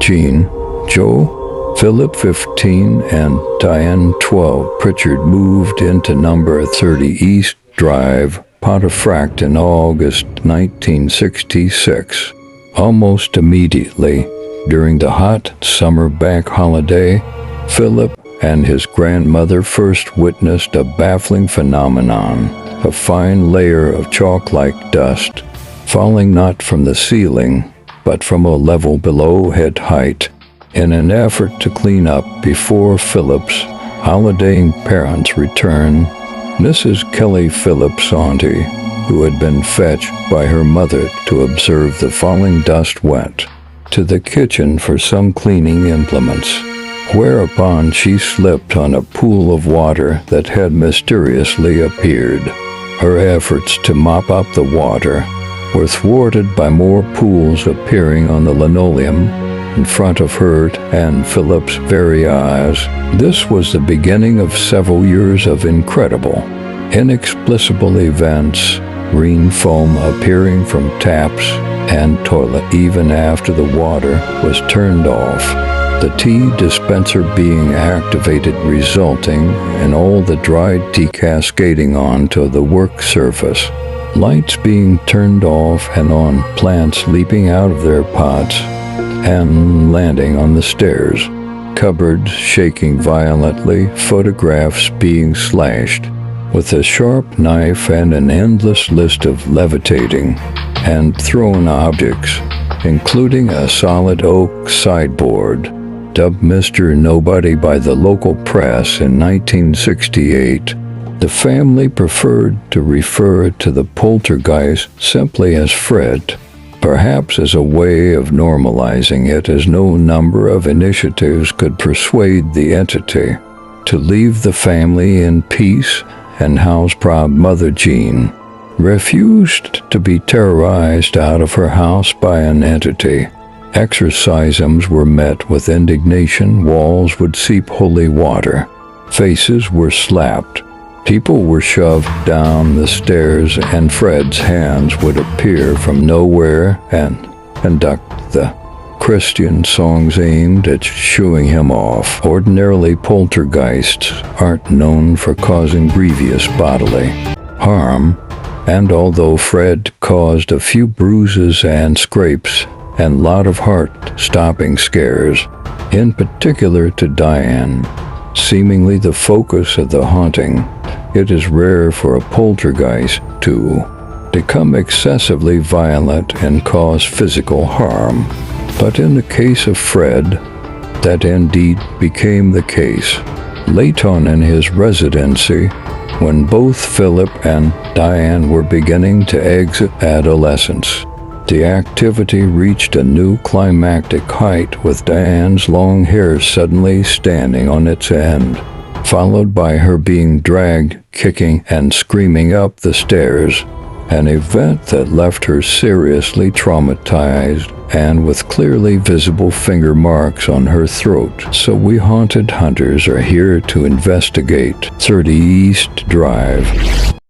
Jean, Joe, Philip 15, and Diane 12 Pritchard moved into number 30 East Drive, Pontefract in August 1966. Almost immediately, during the hot summer bank holiday, Philip and his grandmother first witnessed a baffling phenomenon, a fine layer of chalk-like dust, falling not from the ceiling, but from a level below head height, in an effort to clean up before Philip's holidaying parents' return. Mrs. Kelly Phillips' auntie, who had been fetched by her mother to observe the falling dust, went to the kitchen for some cleaning implements, whereupon she slipped on a pool of water that had mysteriously appeared. Her efforts to mop up the water were thwarted by more pools appearing on the linoleum in front of her and Philip's very eyes. This was the beginning of several years of incredible, inexplicable events, green foam appearing from taps and toilet even after the water was turned off, the tea dispenser being activated, resulting in all the dried tea cascading onto the work surface, lights being turned off and on, plants leaping out of their pots and landing on the stairs, cupboards shaking violently, photographs being slashed with a sharp knife, and an endless list of levitating and thrown objects, including a solid oak sideboard, dubbed Mr. Nobody by the local press in 1968. The family preferred to refer to the poltergeist simply as Fred, perhaps as a way of normalizing it, as no number of initiatives could persuade the entity to leave the family in peace, and house-proud Mother Jean refused to be terrorized out of her house by an entity. Exorcisms were met with indignation, walls would seep holy water, faces were slapped, people were shoved down the stairs, and Fred's hands would appear from nowhere and conduct the Christian songs aimed at shooing him off. Ordinarily, poltergeists aren't known for causing grievous bodily harm, and although Fred caused a few bruises and scrapes and a lot of heart-stopping scares, in particular to Diane, seemingly the focus of the haunting, it is rare for a poltergeist to become excessively violent and cause physical harm. But in the case of Fred, that indeed became the case. Late on in his residency, when both Philip and Diane were beginning to exit adolescence, the activity reached a new climactic height, with Diane's long hair suddenly standing on its end, followed by her being dragged, kicking and screaming up the stairs, an event that left her seriously traumatized and with clearly visible finger marks on her throat. So we haunted hunters are here to investigate 30 East Drive.